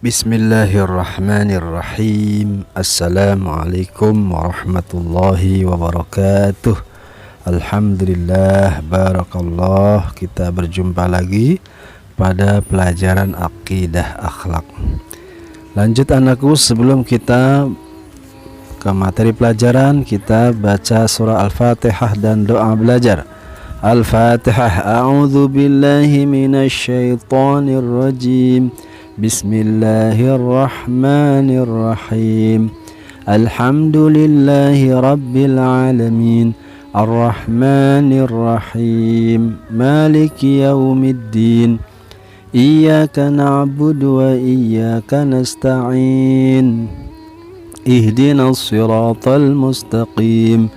Bismillahirrahmanirrahim. Assalamualaikum warahmatullahi wabarakatuh. Alhamdulillah, barakallah. Kita berjumpa lagi pada pelajaran akidah akhlak. Lanjut anakku, sebelum kita ke materi pelajaran, kita baca surah Al-Fatihah dan doa belajar. Al-Fatihah. A'udzu billahi minasyaitonir rajim. Bismillahirrahmanirrahim. Alhamdulillahi rabbil alamin. Ar-Rahmanir-Rahim. Maliki yaumiddin. Iyyaka na'budu wa iyyaka nasta'in. Ihdinas siratal mustaqim.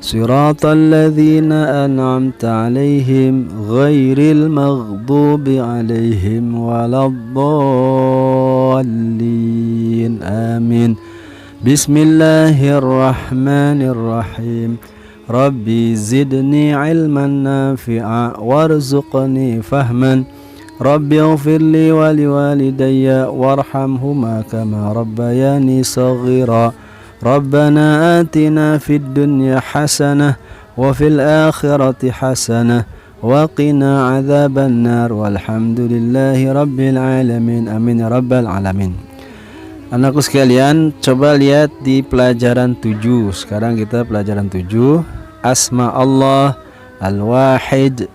Siratal ladzina an'amta 'alaihim ghairil maghdubi 'alaihim waladdallin. Amin. Bismillahirrahmanirrahim. Rabbi zidni 'ilman nafi'a warzuqni fahman. Rabbi ighfirli wa liwalidayya warhamhuma kama rabbayani saghira. Rabbana atina fid dunya hasanah wa fil akhirati hasanah wa qina adzaban nar walhamdulillahi rabbil alamin. Amin ya rabbal alamin. Anakku sekalian, coba lihat di pelajaran 7. Sekarang kita pelajaran 7. Asma Allah Al-Wahid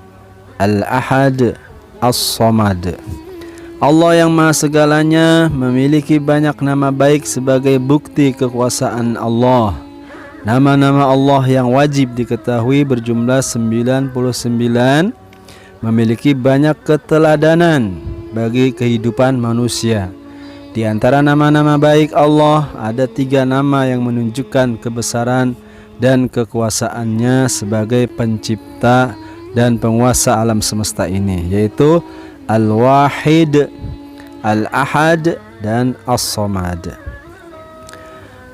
Al-Ahad As-Samad. Allah yang maha segalanya memiliki banyak nama baik sebagai bukti kekuasaan Allah. Nama-nama Allah yang wajib diketahui berjumlah 99, memiliki banyak keteladanan bagi kehidupan manusia. Di antara nama-nama baik Allah ada 3 nama yang menunjukkan kebesaran dan kekuasaannya sebagai pencipta dan penguasa alam semesta ini, yaitu Al-Wahid, Al-Ahad, dan As-Samad.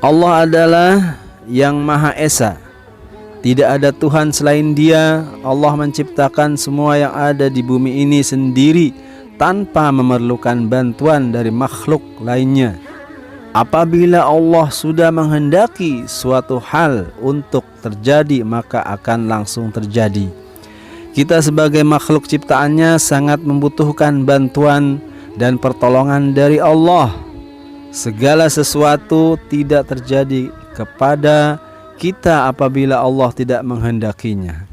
Allah adalah yang Maha Esa. Tidak ada Tuhan selain Dia. Allah menciptakan semua yang ada di bumi ini sendiri tanpa memerlukan bantuan dari makhluk lainnya. Apabila Allah sudah menghendaki suatu hal untuk terjadi, maka akan langsung terjadi. Kita sebagai makhluk ciptaannya sangat membutuhkan bantuan dan pertolongan dari Allah. Segala sesuatu tidak terjadi kepada kita apabila Allah tidak menghendakinya.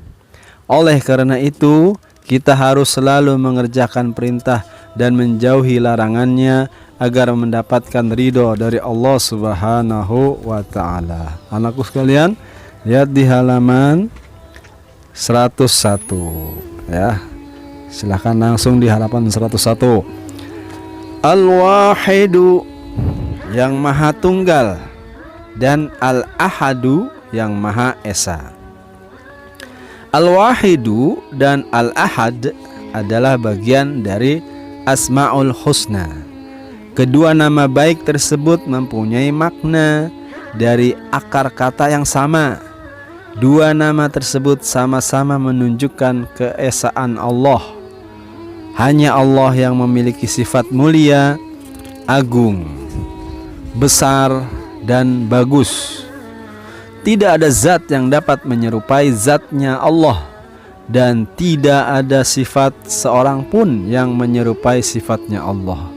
Oleh karena itu, kita harus selalu mengerjakan perintah dan menjauhi larangannya agar mendapatkan ridho dari Allah Subhanahu wa ta'ala. Anakku sekalian, lihat di halaman 101 ya. Silahkan langsung di halaman 101. Al-Wahidu yang Maha Tunggal dan Al-Ahadu yang Maha Esa. Al-Wahidu dan Al-Ahad adalah bagian dari Asmaul Husna. Kedua nama baik tersebut mempunyai makna dari akar kata yang sama. Dua nama tersebut sama-sama menunjukkan keesaan Allah. Hanya Allah yang memiliki sifat mulia, agung, besar, dan bagus. Tidak ada zat yang dapat menyerupai zatnya Allah, dan tidak ada sifat seorang pun yang menyerupai sifatnya Allah.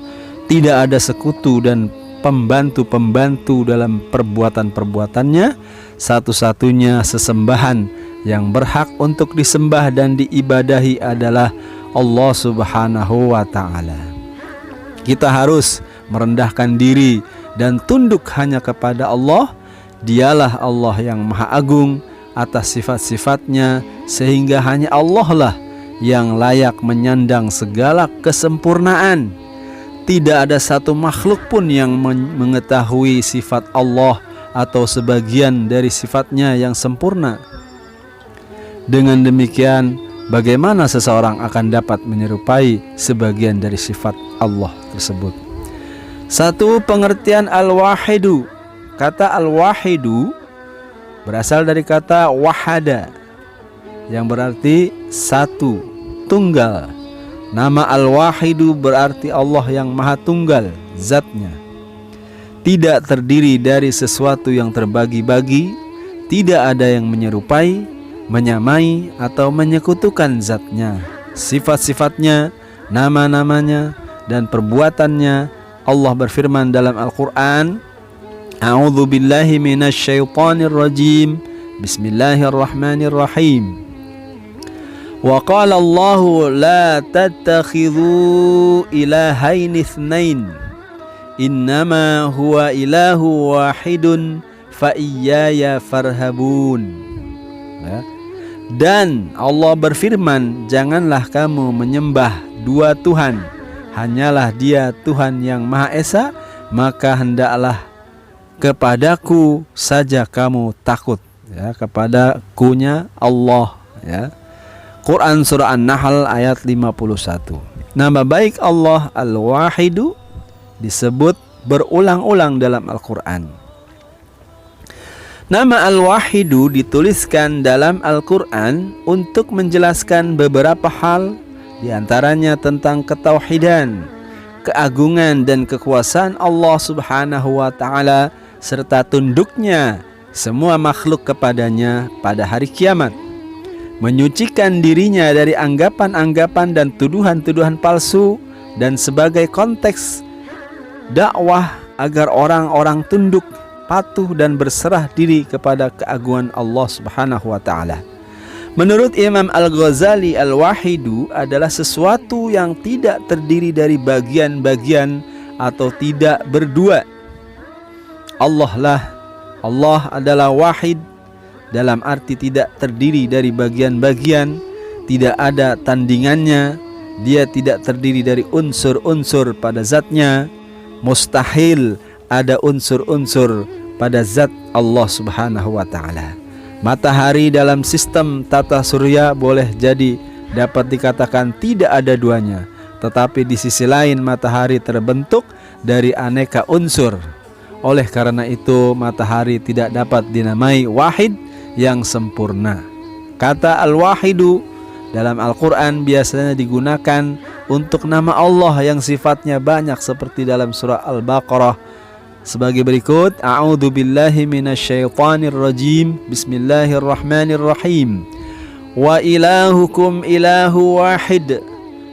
Tidak ada sekutu dan pembantu-pembantu dalam perbuatan-perbuatannya. Satu-satunya sesembahan yang berhak untuk disembah dan diibadahi adalah Allah Subhanahu wa ta'ala. Kita harus merendahkan diri dan tunduk hanya kepada Allah. Dialah Allah yang Maha Agung atas sifat-sifatnya, sehingga hanya Allah lah yang layak menyandang segala kesempurnaan. Tidak ada satu makhluk pun yang mengetahui sifat Allah atau sebagian dari sifatnya yang sempurna. Dengan demikian, bagaimana seseorang akan dapat menyerupai sebagian dari sifat Allah tersebut? Satu, pengertian Al-Wahidu. Kata Al-Wahidu berasal dari kata wahada, yang berarti satu, tunggal. Nama Al-Wahidu berarti Allah yang maha tunggal zatnya, tidak terdiri dari sesuatu yang terbagi-bagi, tidak ada yang menyerupai, menyamai atau menyekutukan zatnya. Sifat-sifatnya, nama-namanya, dan perbuatannya. Allah berfirman dalam Al-Quran, A'udzu billahi minasyaitonir rajim, Bismillahirrahmanirrahim. Wa qala Allahu la tattakhidhu ilahaini itsnain, innama huwa ilahu wahidun fa iyaya farhabun. Ya. Dan Allah berfirman, janganlah kamu menyembah dua Tuhan, hanyalah Dia Tuhan yang Maha Esa, maka hendaklah kepadaku saja kamu takut. Ya, kepadakunya Allah. Ya. Quran Surah An-Nahl ayat 51. Nama baik Allah Al-Wahidu disebut berulang-ulang dalam Al-Quran. Nama Al-Wahidu dituliskan dalam Al-Quran untuk menjelaskan beberapa hal, diantaranya tentang ketauhidan, keagungan dan kekuasaan Allah Subhanahu wa Ta'ala, serta tunduknya semua makhluk kepadanya pada hari kiamat, menyucikan dirinya dari anggapan-anggapan dan tuduhan-tuduhan palsu, dan sebagai konteks dakwah agar orang-orang tunduk, patuh dan berserah diri kepada keagungan Allah Subhanahu wa Ta'ala. Menurut Imam Al-Ghazali, Al-Wahidu adalah sesuatu yang tidak terdiri dari bagian-bagian atau tidak berdua. Allah adalah wahid, dalam arti tidak terdiri dari bagian-bagian, tidak ada tandingannya, Dia tidak terdiri dari unsur-unsur pada zatnya, mustahil ada unsur-unsur pada zat Allah Subhanahu wa Ta'ala. Matahari dalam sistem tata surya boleh jadi dapat dikatakan tidak ada duanya, tetapi di sisi lain matahari terbentuk dari aneka unsur. Oleh karena itu matahari tidak dapat dinamai wahid yang sempurna. Kata Al-Wahidu dalam Al-Quran biasanya digunakan untuk nama Allah yang sifatnya banyak, seperti dalam surah Al-Baqarah sebagai berikut, A'udzu billahi minasyaitonir rajim, Bismillahirrahmanirrahim. Wa ilahukum ilahu wahid,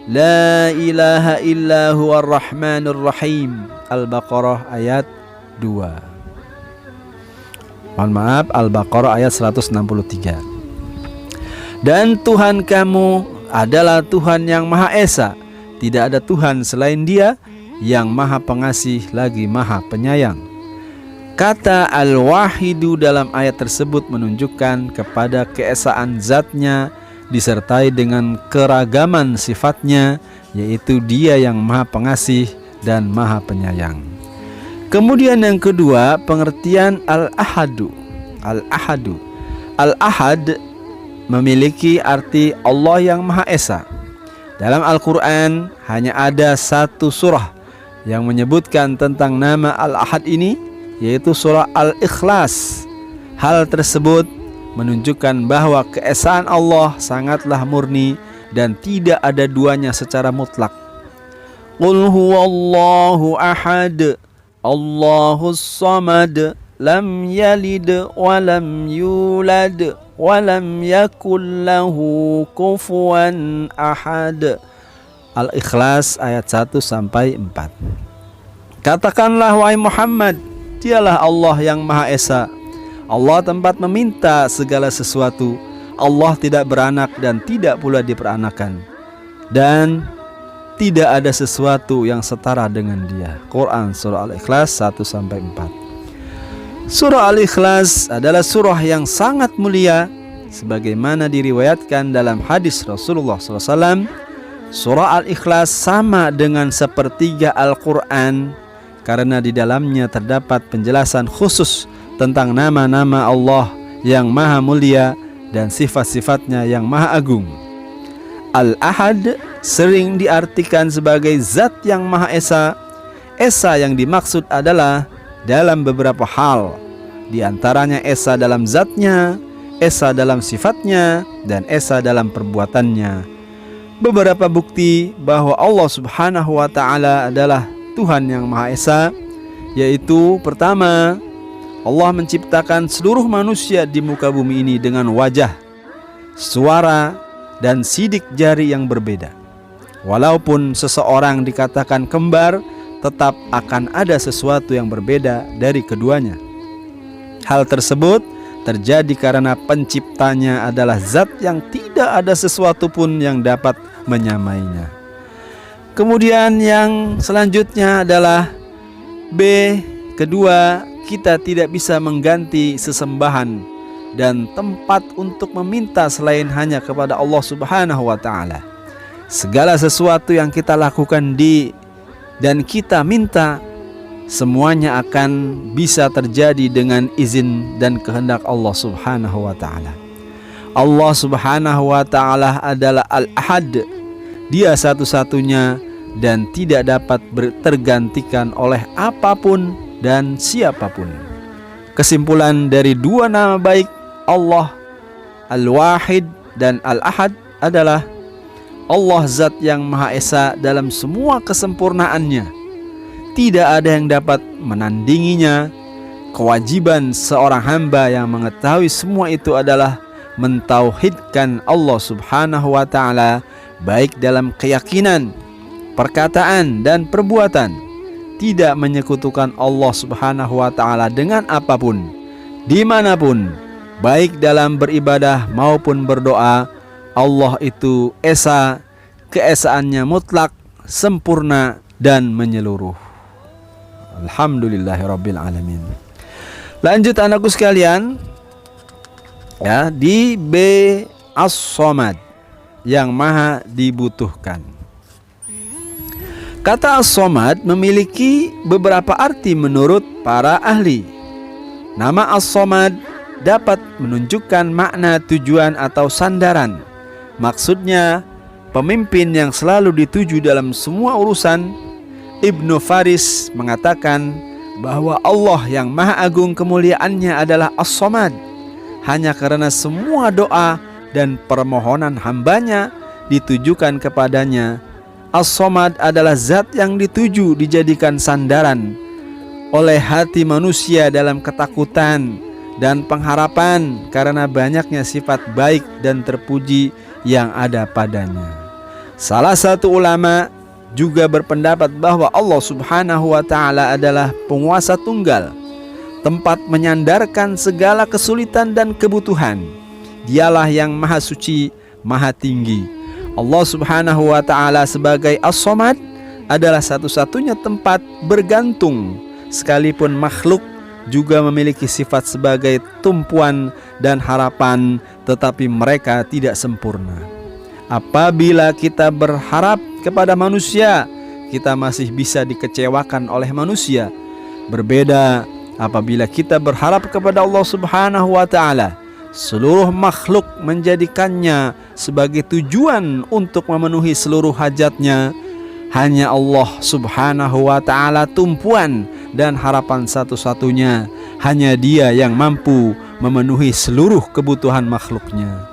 la ilaha illa huwar rahmanir rahim. Al-Baqarah ayat 2. Mohon maaf, Al-Baqarah ayat 163. Dan Tuhan kamu adalah Tuhan yang Maha Esa, tidak ada Tuhan selain Dia, yang Maha Pengasih lagi Maha Penyayang. Kata Al-Wahidu dalam ayat tersebut menunjukkan kepada keesaan zatnya disertai dengan keragaman sifatnya, yaitu Dia yang Maha Pengasih dan Maha Penyayang. Kemudian yang kedua, pengertian Al-Ahadu. Al-Ahad memiliki arti Allah yang Maha Esa. Dalam Al-Quran hanya ada satu surah yang menyebutkan tentang nama Al-Ahad ini, yaitu surah Al-Ikhlas. Hal tersebut menunjukkan bahwa keesaan Allah sangatlah murni dan tidak ada duanya secara mutlak. Qul huwallahu ahad, Allahus samad, lam yalid wa lam yulad wa lam yakul lahu kufuwan ahad. Al-Ikhlas ayat 1 sampai 4. Katakanlah wahai Muhammad, Dialah Allah yang Maha Esa. Allah tempat meminta segala sesuatu. Allah tidak beranak dan tidak pula diperanakan, dan tidak ada sesuatu yang setara dengan Dia. Quran surah Al-Ikhlas 1 sampai 4. Surah Al-Ikhlas adalah surah yang sangat mulia, sebagaimana diriwayatkan dalam hadis Rasulullah SAW. Surah Al-Ikhlas sama dengan sepertiga Al-Quran, karena di dalamnya terdapat penjelasan khusus tentang nama-nama Allah yang maha mulia dan sifat-sifatnya yang maha agung. Al-Ahad sering diartikan sebagai zat yang Maha Esa. Esa yang dimaksud adalah dalam beberapa hal, di antaranya Esa dalam zatnya, Esa dalam sifatnya, dan Esa dalam perbuatannya. beberapa bukti bahwa Allah Subhanahu wa ta'ala adalah Tuhan yang Maha Esa, yaitu pertama, Allah menciptakan seluruh manusia di muka bumi ini dengan wajah, suara, dan sidik jari yang berbeda. Walaupun seseorang dikatakan kembar, tetap akan ada sesuatu yang berbeda dari keduanya. Hal tersebut terjadi karena penciptanya adalah zat yang tidak ada sesuatu pun yang dapat menyamainya. Kemudian yang selanjutnya adalah B. Kedua, kita tidak bisa mengganti sesembahan dan tempat untuk meminta selain hanya kepada Allah Subhanahu wa ta'ala. Segala sesuatu yang kita lakukan dan kita minta, semuanya akan bisa terjadi dengan izin dan kehendak Allah Subhanahu wa ta'ala. Allah Subhanahu wa ta'ala adalah Al-Ahad. Dia satu-satunya dan tidak dapat tergantikan oleh apapun dan siapapun. Kesimpulan dari dua nama baik Allah, Al-Wahid dan Al-Ahad, adalah Allah zat yang Maha Esa dalam semua kesempurnaannya. Tidak ada yang dapat menandinginya. Kewajiban seorang hamba yang mengetahui semua itu adalah mentauhidkan Allah Subhanahu wa ta'ala, baik dalam keyakinan, perkataan, dan perbuatan. Tidak menyekutukan Allah Subhanahu wa ta'ala dengan apapun, dimanapun, baik dalam beribadah maupun berdoa. Allah itu Esa, keesaannya mutlak, sempurna, dan menyeluruh. Alhamdulillahirabbil alamin. Lanjut anakku sekalian, ya, di B, As-Samad, yang maha dibutuhkan. Kata As-Samad memiliki beberapa arti menurut para ahli. Nama As-Samad dapat menunjukkan makna tujuan atau sandaran. Maksudnya pemimpin yang selalu dituju dalam semua urusan. Ibnu Faris mengatakan bahwa Allah yang maha agung kemuliaannya adalah As-Samad, hanya karena semua doa dan permohonan hambanya ditujukan kepadanya. As-Samad adalah zat yang dituju dijadikan sandaran oleh hati manusia dalam ketakutan dan pengharapan karena banyaknya sifat baik dan terpuji yang ada padanya. Salah satu ulama juga berpendapat bahwa Allah Subhanahu wa ta'ala adalah penguasa tunggal, tempat menyandarkan segala kesulitan dan kebutuhan. Dialah yang maha suci, maha tinggi. Allah Subhanahu wa ta'ala sebagai As-Samad adalah satu-satunya tempat bergantung, sekalipun makhluk juga memiliki sifat sebagai tumpuan dan harapan, tetapi mereka tidak sempurna. Apabila kita berharap kepada manusia, kita masih bisa dikecewakan oleh manusia. Berbeda apabila kita berharap kepada Allah Subhanahu wa ta'ala. Seluruh makhluk menjadikannya sebagai tujuan untuk memenuhi seluruh hajatnya. Hanya Allah Subhanahu wa ta'ala tumpuan dan harapan satu-satunya. Hanya Dia yang mampu memenuhi seluruh kebutuhan makhluknya.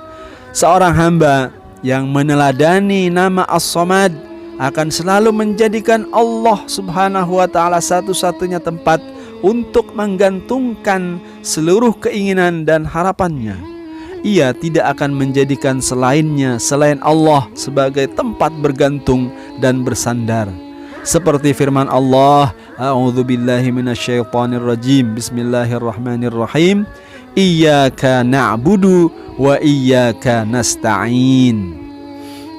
Seorang hamba yang meneladani nama As-Samad akan selalu menjadikan Allah Subhanahu wa ta'ala satu-satunya tempat untuk menggantungkan seluruh keinginan dan harapannya. Ia tidak akan menjadikan selainnya selain Allah sebagai tempat bergantung dan bersandar. Seperti firman Allah, A'udzubillahi minasyaitonirrajim, Bismillahirrahmanirrahim, Iyyaka na'budu wa iyyaka nasta'in.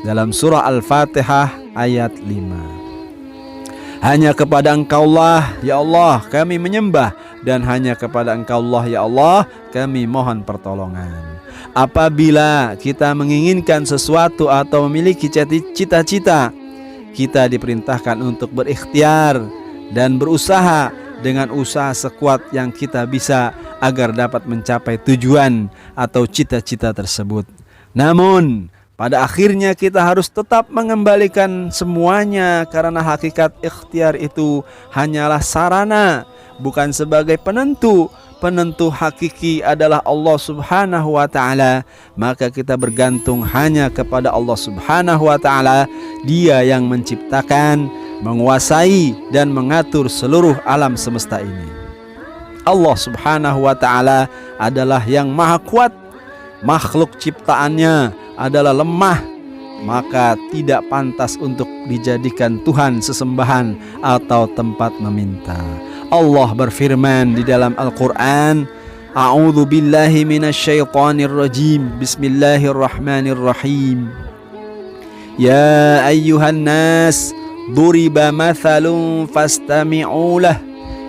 Dalam surah Al-Fatihah ayat 5. Hanya kepada Engkaulah ya Allah kami menyembah, dan hanya kepada Engkaulah ya Allah kami mohon pertolongan. Apabila kita menginginkan sesuatu atau memiliki cita-cita, kita diperintahkan untuk berikhtiar dan berusaha dengan usaha sekuat yang kita bisa agar dapat mencapai tujuan atau cita-cita tersebut. Namun pada akhirnya kita harus tetap mengembalikan semuanya, karena hakikat ikhtiar itu hanyalah sarana bukan sebagai penentu. Penentu hakiki adalah Allah Subhanahu wa ta'ala. Maka kita bergantung hanya kepada Allah Subhanahu wa ta'ala. Dia yang menciptakan, menguasai dan mengatur seluruh alam semesta ini. Allah Subhanahu wa ta'ala adalah yang maha kuat. Makhluk ciptaannya adalah lemah, maka tidak pantas untuk dijadikan Tuhan sesembahan atau tempat meminta. Allah berfirman di dalam Al-Quran, A'udzu billahi minasyaitonir rajim. Bismillahirrahmanirrahim. Ya ayyuhan nas, duriba mathalun fastami'u lah.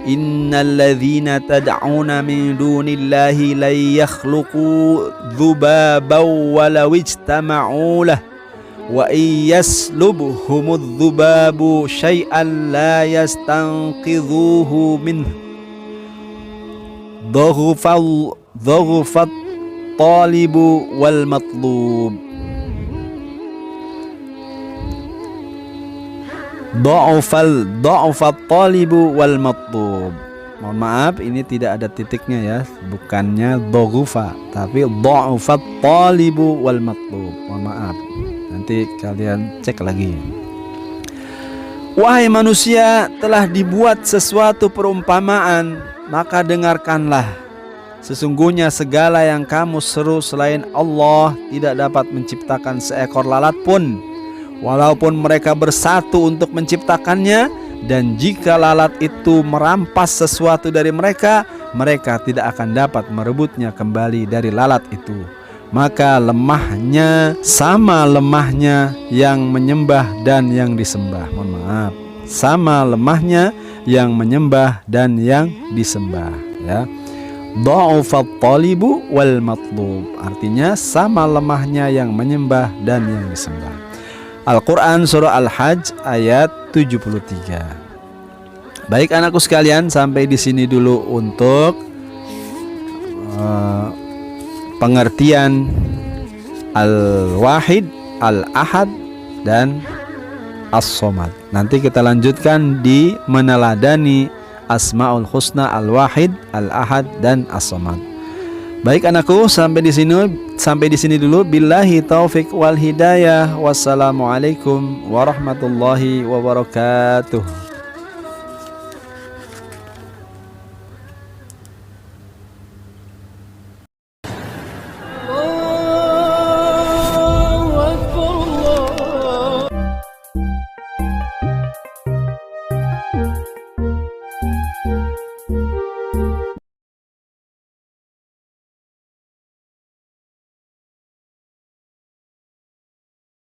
Innal ladzina tad'una min dunillahi lan yakhluqu dzubaban walau ijtama'u lah. Wa iyaslubhumudz dzubabu syai'an la yastanqidhuhu minhu. Dhaghufat talibu wal matlub. Dha'ufat talibu wal matlub. Mohon maaf, ini tidak ada titiknya ya, bukannya dhaghufa tapi dha'ufat talibu wal matlub. Mohon maaf, nanti kalian cek lagi. Wahai manusia, telah dibuat sesuatu perumpamaan, maka dengarkanlah. Sesungguhnya segala yang kamu seru selain Allah tidak dapat menciptakan seekor lalat pun, walaupun mereka bersatu untuk menciptakannya. Dan jika lalat itu merampas sesuatu dari mereka, mereka tidak akan dapat merebutnya kembali dari lalat itu. Maka lemahnya sama lemahnya yang menyembah dan yang disembah. Mohon maaf, sama lemahnya yang menyembah dan yang disembah ya. Dha'ufat talibu wal matlub, artinya sama lemahnya yang menyembah dan yang disembah. Al-Quran Surah Al-Hajj ayat 73. Baik anakku sekalian, sampai di sini dulu untuk pengertian Al-Wahid, Al-Ahad, dan As-Somad. Nanti kita lanjutkan di meneladani Asmaul Husna Al-Wahid, Al-Ahad, dan As-Somad. Baik anakku, sampai di sini dulu. Billahi taufik wal hidayah. Wassalamualaikum warahmatullahi wabarakatuh.